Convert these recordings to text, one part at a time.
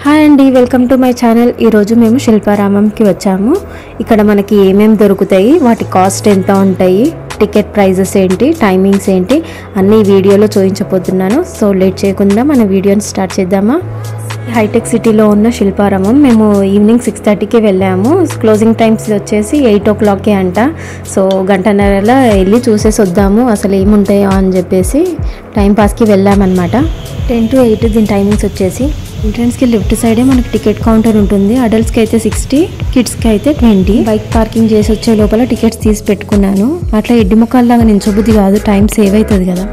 Hi అండి, welcome to my channel. ఈరోజు మేము శిల్పారామంకి వచ్చాము. ఇక్కడ మనకి ఏమేమి దొరుకుతాయి, వాటి కాస్ట్ ఎంత ఉంటాయి, టికెట్ ప్రైజెస్ ఏంటి, టైమింగ్స్ ఏంటి అన్నీ వీడియోలో చూపించబోతున్నాను. సో లేట్ చేయకుండా మన వీడియోని స్టార్ట్ చేద్దామా. హైటెక్ సిటీలో ఉన్న శిల్పారామం మేము ఈవినింగ్ 6:30కి వెళ్ళాము. క్లోజింగ్ టైమ్స్ వచ్చేసి 8 o'clockకే అంట. సో గంటన్నరలో వెళ్ళి చూసేసి వద్దాము అసలు ఏముంటాయో అని చెప్పేసి టైంపాస్కి వెళ్ళామన్నమాట. 10 to 8 దీని టైమింగ్స్ వచ్చేసి. ఎంట్రన్స్కి లెఫ్ట్ సైడే మనకి టికెట్ కౌంటర్ ఉంటుంది. అడల్ట్స్కి అయితే 60, కిడ్స్కి అయితే 20. బైక్ పార్కింగ్ చేసి వచ్చే లోపల టికెట్స్ తీసి పెట్టుకున్నాను. అట్లా ఎడ్డి ముఖాల్లాగా నించోబుద్ధి కాదు, టైం సేవ్ అవుతుంది కదా.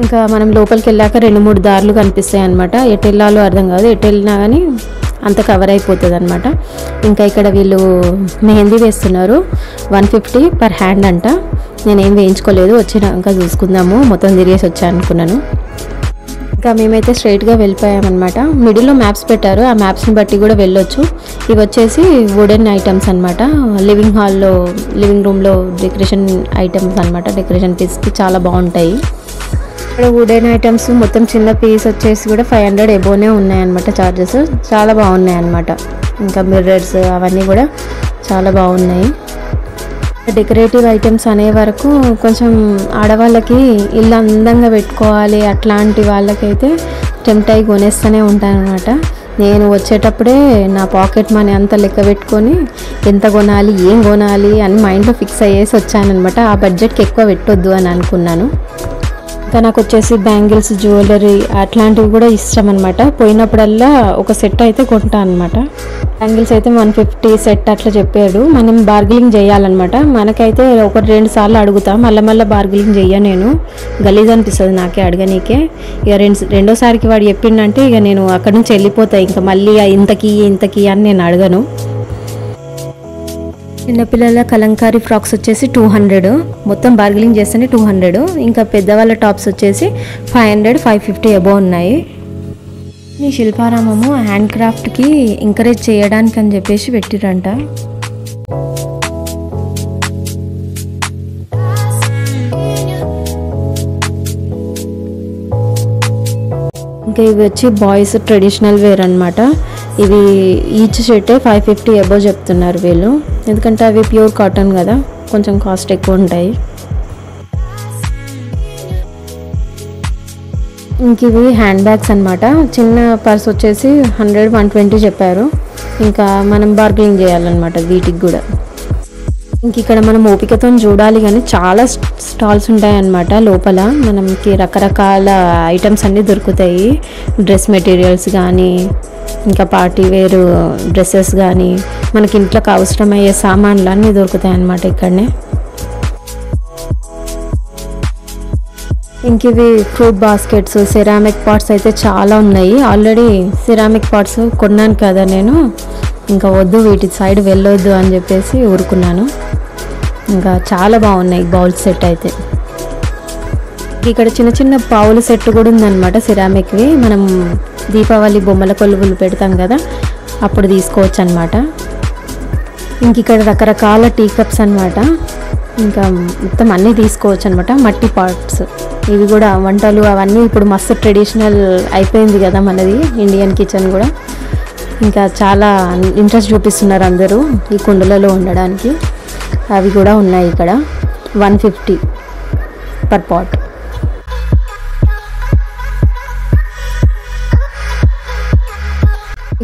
ఇంకా మనం లోపలికి వెళ్ళాక 2-3 దారులు కనిపిస్తాయి అనమాట. ఎటు వెళ్ళాలో అర్థం కాదు, ఎటు వెళ్ళినా కానీ అంత కవర్ అయిపోతుంది అనమాట. ఇంకా ఇక్కడ వీళ్ళు మెహందీ వేస్తున్నారు. 150 per hand అంట. నేనేం వేయించుకోలేదు, వచ్చినాక చూసుకుందాము, మొత్తం తిరిగేసి వచ్చాను అనుకున్నాను. ఇంకా మేమైతే స్ట్రైట్గా వెళ్ళిపోయామన్నమాట. మిడిల్లో మ్యాప్స్ పెట్టారు, ఆ మ్యాప్స్ని బట్టి కూడా వెళ్ళొచ్చు. ఇవి వచ్చేసి వుడెన్ ఐటమ్స్ అనమాట. లివింగ్ రూమ్లో డెకరేషన్ ఐటమ్స్ అనమాట. డెకరేషన్ పీస్కి చాలా బాగుంటాయి. ఇక్కడ వుడెన్ ఐటమ్స్ మొత్తం చిన్న పీస్ వచ్చేసి కూడా 500 ఎబోనే ఉన్నాయన్నమాట చార్జెస్. చాలా బాగున్నాయి అన్నమాట. ఇంకా మిర్రర్స్ అవన్నీ కూడా చాలా బాగున్నాయి. డెకరేటివ్ ఐటమ్స్ అనే వరకు కొంచెం ఆడవాళ్ళకి ఇల్లు అందంగా పెట్టుకోవాలి అట్లాంటి వాళ్ళకైతే టెంప్ట్ అయి కొనేస్తూనే ఉంటాను అనమాట. నేను వచ్చేటప్పుడే నా పాకెట్ మనీ అంతా లెక్క పెట్టుకొని ఎంత కొనాలి, ఏం కొనాలి అని మైండ్లో ఫిక్స్ అయ్యేసి వచ్చానమాట. ఆ బడ్జెట్కి ఎక్కువ పెట్టొద్దు అని అనుకున్నాను. ఇంకా నాకు వచ్చేసి బ్యాంగిల్స్, జ్యువెలరీ అట్లాంటివి కూడా ఇష్టం అనమాట. పోయినప్పుడల్లా ఒక సెట్ అయితే కొంటా అనమాట. బ్యాంగిల్స్ అయితే 150 సెట్ అట్లా చెప్పాడు. మనం బార్గెనింగ్ చేయాలన్నమాట. మనకైతే 1-2 సార్లు అడుగుతా, మళ్ళీ బార్గెనింగ్ చెయ్య. నేను గలీజ్ అనిపిస్తుంది నాకే అడగనీకే. ఇక రెండోసారికి వాడు చెప్పిండంటే ఇక నేను అక్కడి నుంచి వెళ్ళిపోతాయి. ఇంకా మళ్ళీ ఇంతకీ అని నేను అడగను. చిన్నపిల్లల కలంకారీ ఫ్రాక్స్ వచ్చేసి 200, మొత్తం బార్గెనింగ్ చేస్తేనే 200. ఇంకా పెద్దవాళ్ళ టాప్స్ వచ్చేసి 500, 550 అబోవ్ ఉన్నాయి. ఈ శిల్పారామము హ్యాండ్ క్రాఫ్ట్కి ఎంకరేజ్ చేయడానికి అని చెప్పేసి పెట్టిరంట. ఇంకా ఇవి వచ్చి బాయ్స్ ట్రెడిషనల్ వేర్ అనమాట. ఇవి ఈచ్ షర్టే 550 అబోవ్ చెప్తున్నారు వీళ్ళు. ఎందుకంటే అవి ప్యూర్ కాటన్ కదా, కొంచెం కాస్ట్ ఎక్కువ ఉంటాయి. ఇంక ఇవి హ్యాండ్ బ్యాగ్స్ అనమాట. చిన్న పర్స్ వచ్చేసి 100, 120 చెప్పారు. ఇంకా మనం బార్గెనింగ్ చేయాలన్నమాట వీటికి కూడా. ఇంక ఇక్కడ మనం ఓపికతో చూడాలి కానీ చాలా స్టాల్స్ ఉంటాయన్నమాట. లోపల మనకి రకరకాల ఐటమ్స్ అన్నీ దొరుకుతాయి. డ్రెస్ మెటీరియల్స్ కానీ, ఇంకా పార్టీ వేర్ డ్రెస్సెస్ కానీ, మనకి ఇంట్లోకి అవసరమయ్యే సామాన్లు అన్నీ దొరుకుతాయి అన్నమాట ఇక్కడనే. ఇంక ఇవి ఫ్రూట్ బాస్కెట్స్, సిరామిక్ పాట్స్ అయితే చాలా ఉన్నాయి. ఆల్రెడీ సిరామిక్ పాట్స్ కొన్నాను కదా నేను. ఇంకా వద్దు, వీటి సైడ్ వెళ్ళొద్దు అని చెప్పేసి ఊరుకున్నాను. ఇంకా చాలా బాగున్నాయి బౌల్ సెట్ అయితే. ఇక్కడ చిన్న చిన్న పావుల సెట్ కూడా ఉందన్నమాట సిరామిక్వి. మనం దీపావళి బొమ్మల కొలువులు పెడతాం కదా, అప్పుడు తీసుకోవచ్చు అనమాట. ఇంక ఇక్కడ రకరకాల టీ కప్స్ అనమాట. ఇంకా మొత్తం అన్నీ తీసుకోవచ్చు అనమాట. మట్టి పాట్స్ ఇవి కూడా వంటలు అవన్నీ ఇప్పుడు మస్తు ట్రెడిషనల్ అయిపోయింది కదా మనది ఇండియన్ కిచెన్ కూడా. ఇంకా చాలా ఇంట్రెస్ట్ చూపిస్తున్నారు అందరూ ఈ కుండలలో ఉండడానికి. అవి కూడా ఉన్నాయి ఇక్కడ. 150 per pot.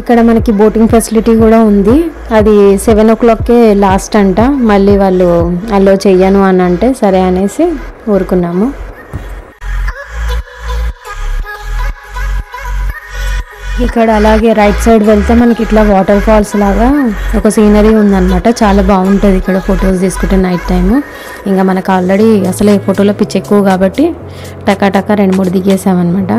ఇక్కడ మనకి బోటింగ్ ఫెసిలిటీ కూడా ఉంది. అది 7 o'clockకే లాస్ట్ అంట. మళ్ళీ వాళ్ళు అలో చెయ్యను అని అంటే సరే అనేసి ఊరుకున్నాము. ఇక్కడ అలాగే రైట్ సైడ్ వెళ్తే మనకి ఇట్లా వాటర్ ఫాల్స్ లాగా ఒక సీనరీ ఉందన్నమాట. చాలా బాగుంటుంది ఇక్కడ ఫొటోస్ తీసుకుంటే నైట్ టైము. ఇంకా మనకు ఆల్రెడీ అసలే ఫోటోలో పిచ్చి ఎక్కువ కాబట్టి టకా 2-3 దిగేసామన్నమాట.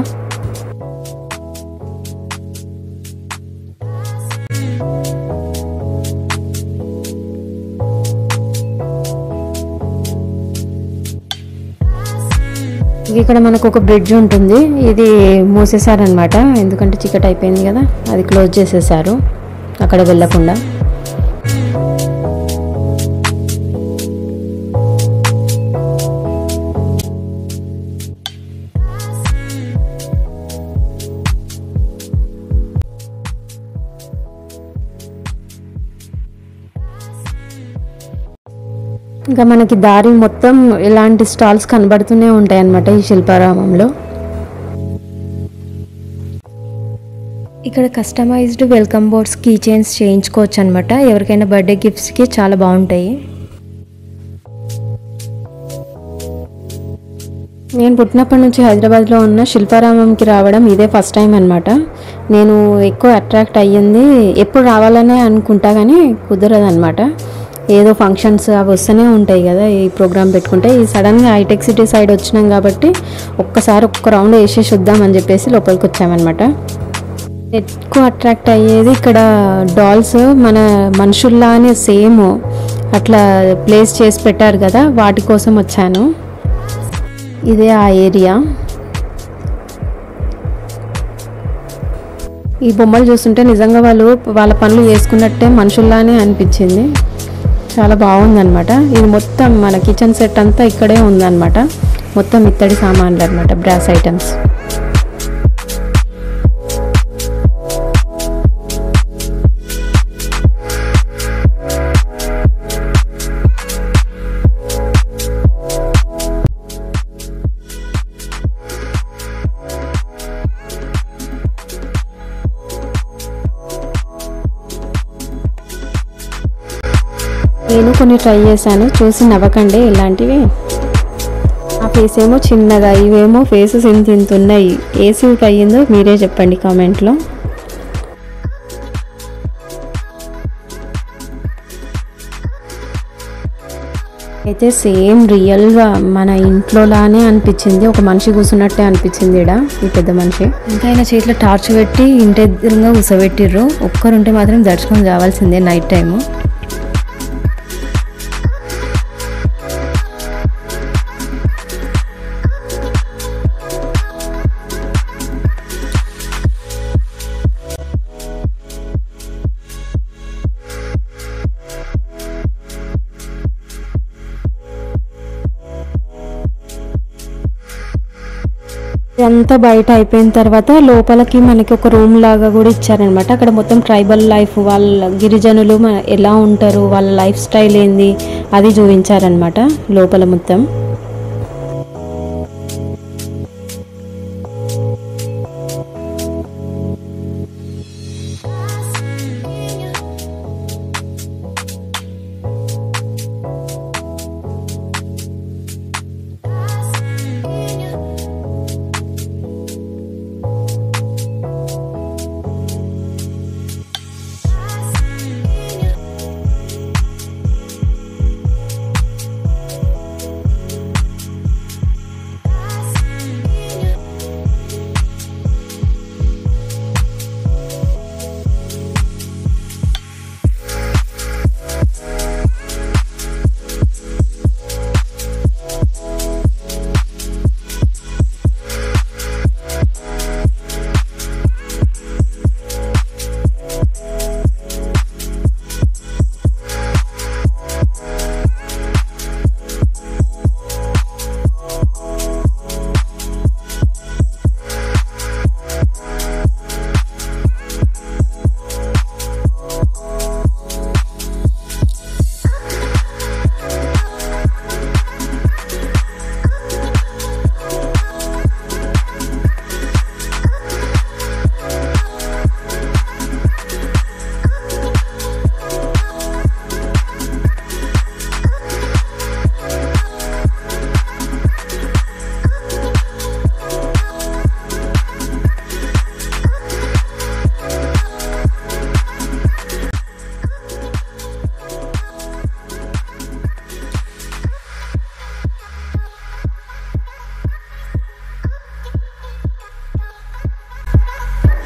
ఇక్కడ మనకు ఒక బ్రిడ్జ్ ఉంటుంది. ఇది మూసేశారనమాట, ఎందుకంటే చీకటి అయిపోయింది కదా, అది క్లోజ్ చేసేసారు అక్కడ వెళ్ళకుండా. ఇంకా మనకి దారి మొత్తం ఇలాంటి స్టాల్స్ కనబడుతూనే ఉంటాయి అన్నమాట ఈ శిల్పారామంలో. ఇక్కడ customized welcome boards key chains చేయించుకోవచ్చు అనమాట. ఎవరికైనా బర్త్డే గిఫ్ట్స్కి చాలా బాగుంటాయి. నేను పుట్టినప్పటి నుంచి హైదరాబాద్లో ఉన్న శిల్పారామంకి రావడం ఇదే ఫస్ట్ టైం అనమాట. నేను ఎక్కువ అట్రాక్ట్ అయ్యింది, ఎప్పుడు రావాలనే అనుకుంటా కానీ కుదరదు అనమాట. ఏదో ఫంక్షన్స్ అవి వస్తూనే ఉంటాయి కదా, ఈ ప్రోగ్రామ్ పెట్టుకుంటే. ఈ సడన్గా హైటెక్ సిటీ సైడ్ వచ్చినాం కాబట్టి ఒక్క రౌండ్ వేసేసి వద్దామని చెప్పేసి లోపలికి వచ్చామన్నమాట. ఎక్కువ అట్రాక్ట్ అయ్యేది ఇక్కడ డాల్స్ మన మనుషుల్లానే సేమ్ అట్లా ప్లేస్ చేసి పెట్టారు కదా, వాటి కోసం వచ్చాను. ఇదే ఆ ఏరియా. ఈ బొమ్మలు చూస్తుంటే నిజంగా వాళ్ళ పనులు చేసుకున్నట్టే మనుషుల్లానే అనిపించింది. చాలా బాగుందన్నమాట. ఇది మొత్తం మన కిచెన్ సెట్ అంతా ఇక్కడే ఉందన్నమాట. మొత్తం ఇత్తడి సామాన్లు అన్నమాట, బ్రాస్ ఐటమ్స్. నేను కొన్ని ట్రై చేశాను, చూసి నవ్వకండి ఇలాంటివి. ఆ ఫేస్ ఏమో చిన్నగా, ఇవేమో ఫేసెస్ ఇంత ఉన్నాయి. ఏ సూట్ అయ్యిందో మీరే చెప్పండి కామెంట్లో. అయితే సేమ్ రియల్గా మన ఇంట్లోలానే అనిపించింది. ఒక మనిషి కూర్చున్నట్టే అనిపించింది ఇక్కడ, ఈ పెద్ద మనిషి. ఇంకా ఆయన చేతిలో టార్చ్ పెట్టి ఇంటి ఎదురుగా కూర్చోబెట్టిర్రు. ఒక్కరుంటే మాత్రం దర్శనం కావాల్సిందే నైట్ టైము. ఇదంతా బయట అయిపోయిన తర్వాత లోపలికి మనకి ఒక రూమ్ లాగా కూడా ఇచ్చారనమాట. అక్కడ మొత్తం ట్రైబల్ లైఫ్, వాళ్ళ గిరిజనులు ఎలా ఉంటారు, వాళ్ళ లైఫ్ స్టైల్ ఏంది అది చూపించారనమాట లోపల మొత్తం.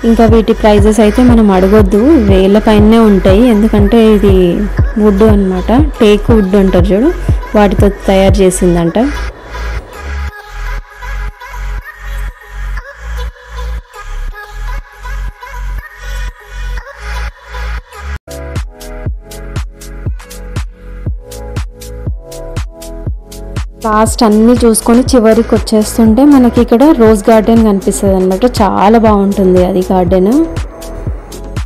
ఇంకా వీటి ప్రైజెస్ అయితే మనం అడగొద్దు, వేల పైనే ఉంటాయి. ఎందుకంటే ఇది వుడ్ అన్నమాట, టేక్ వుడ్ అంటారు చూడు, వాటితో తయారు చేసిందంట. లాస్ట్ అన్నీ చూసుకొని చివరికి వచ్చేస్తుంటే మనకి ఇక్కడ రోజ్ గార్డెన్ కనిపిస్తుంది అనమాట. చాలా బాగుంటుంది అది గార్డెన్,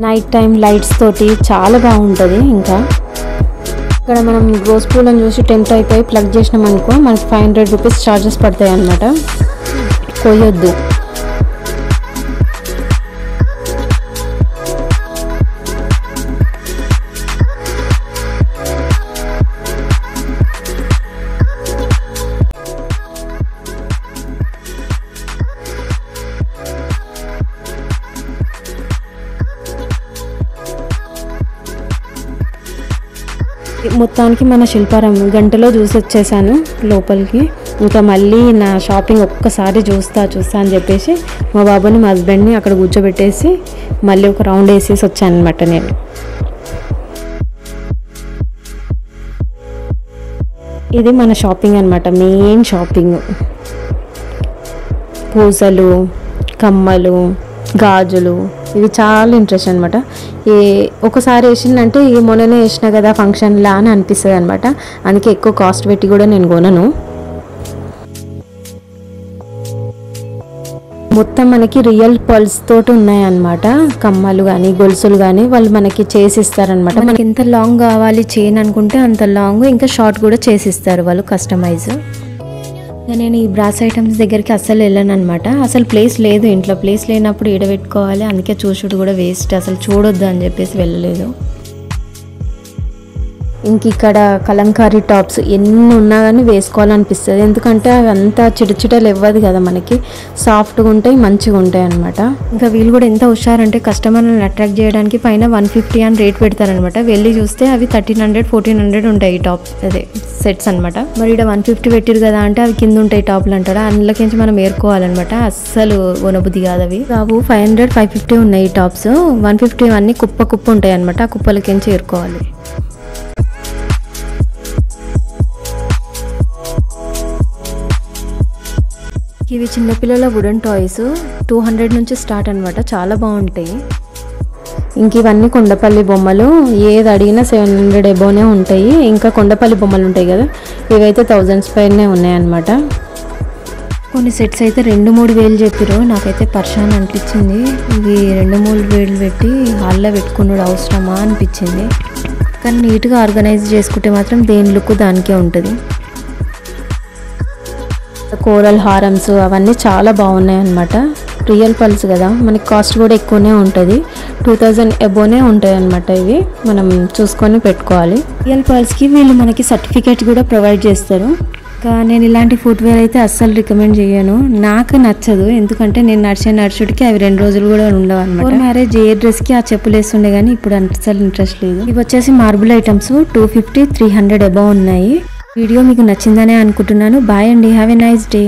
నైట్ టైం లైట్స్ తోటి చాలా బాగుంటుంది. ఇంకా ఇక్కడ మనం రోజ్ పూలను చూసి టెంప్ట్ అయిపోయి ప్లగ్ చేసినాం అనుకో మనకి 500 రూపీస్ ఛార్జెస్ పడతాయి అన్నమాట. కొయ్యొద్దు. మొత్తానికి మన శిల్పారామం గంటలో చూసి వచ్చేసాను లోపలికి. ఇంకా మళ్ళీ నా షాపింగ్ ఒక్కసారి చూస్తా అని చెప్పేసి మా బాబుని మా హస్బెండ్ని అక్కడ కూర్చోబెట్టేసి మళ్ళీ ఒక రౌండ్ వేసేసి వచ్చాను అనమాట నేను. ఇది మన షాపింగ్ అనమాట, మెయిన్ షాపింగ్. పూసలు, కమ్మలు, గాజులు ఇవి చాలా ఇంట్రెస్ట్ అనమాట. ఒకసారి వేసిందంటే ఈ మొన్ననే వేసిన కదా ఫంక్షన్లా అని అనిపిస్తుంది అనమాట. అందుకే ఎక్కువ కాస్ట్ పెట్టి కూడా నేను కొనను. మొత్తం మనకి రియల్ పర్ల్స్ తోటి ఉన్నాయన్నమాట. కమ్మలు కానీ గొలుసులు కానీ వాళ్ళు మనకి చేసిస్తారనమాట. మనకి ఎంత లాంగ్ కావాలి చైన్ అనుకుంటే అంత లాంగ్, ఇంకా షార్ట్ కూడా చేసిస్తారు వాళ్ళు కస్టమైజ్. నేను ఈ బ్రాస్ ఐటమ్స్ దగ్గరికి అస్సలు వెళ్ళాను అనమాట. అసలు ప్లేస్ లేదు ఇంట్లో. ప్లేస్ లేనప్పుడు ఈడబెట్టుకోవాలి, అందుకే చూసుడు కూడా వేస్ట్, అసలు చూడొద్దు అని చెప్పేసి వెళ్ళలేదు. ఇంక ఇక్కడ కలంకారీ టాప్స్ ఎన్ని ఉన్నా కానీ వేసుకోవాలనిపిస్తుంది. ఎందుకంటే అవి అంతా చిటచిటలు ఇవ్వదు కదా, మనకి సాఫ్ట్గా ఉంటాయి, మంచిగా ఉంటాయి అనమాట. ఇంకా వీళ్ళు కూడా ఎంత హుషారంటే కస్టమర్లను అట్రాక్ట్ చేయడానికి పైన 150 అని రేట్ పెడతారనమాట. వెళ్ళి చూస్తే అవి 1300 1400 ఉంటాయి ఈ టాప్ అదే సెట్స్ అనమాట. మరి ఇక్కడ 150 పెట్టిరు కదా అంటే అవి కింద ఉంటాయి టాప్లు అంటారా, అందులోకించి మనం ఏరుకోవాలన్నమాట. అస్సలు కొనబుద్ధి కాదు అవి. బాబు 500 550 ఉన్నాయి ఈ టాప్స్. 150 అన్నీ కుప్ప ఉంటాయి అనమాట. ఆ కుప్పలకించి ఏరుకోవాలి. ఇవి చిన్నపిల్లల వుడెన్ టాయ్స్ 200 నుంచి స్టార్ట్ అనమాట. చాలా బాగుంటాయి. ఇంక ఇవన్నీ కొండపల్లి బొమ్మలు. ఏది అడిగినా 700 ఎబోనే ఉంటాయి. ఇంకా కొండపల్లి బొమ్మలు ఉంటాయి కదా, ఇవైతే 1000s పైనే ఉన్నాయన్నమాట. కొన్ని సెట్స్ అయితే 2-3 వేలు చెప్పారు. నాకైతే పర్షాన్ అనిపించింది. ఇవి 2-3 వేలు పెట్టి హాల్లో పెట్టుకున్నాడు అవసరమా అనిపించింది. కానీ నీట్గా ఆర్గనైజ్ చేసుకుంటే మాత్రం దేని లుక్ దానికే ఉంటుంది. కోరల్ హారమ్స్ అవన్నీ చాలా బాగున్నాయి అన్నమాట. రియల్ పల్స్ కదా, మనకి కాస్ట్ కూడా ఎక్కువనే ఉంటుంది. 2000 ఎబోనే ఉంటాయి అన్నమాట. ఇవి మనం చూసుకొని పెట్టుకోవాలి. రియల్ పల్స్కి వీళ్ళు మనకి సర్టిఫికేట్ కూడా ప్రొవైడ్ చేస్తారు. ఇంకా నేను ఇలాంటి ఫుట్వేర్ అయితే అస్సలు రికమెండ్ చేయను, నాకు నచ్చదు. ఎందుకంటే నేను నడుచుడికి అవి 2 రోజులు కూడా ఉండవు అనమాట. మ్యారేజ్ ఏ డ్రెస్కి ఆ చెప్పులు వేస్తుండే కానీ ఇప్పుడు అస్సలు ఇంట్రెస్ట్ లేదు. ఇవి వచ్చేసి మార్బుల్ ఐటమ్స్ 250 300 ఎబో ఉన్నాయి. వీడియో మీకు నచ్చిందనే అనుకుంటున్నాను. బాయ్ అండి, హ్యావ్ ఎ నైస్ డే.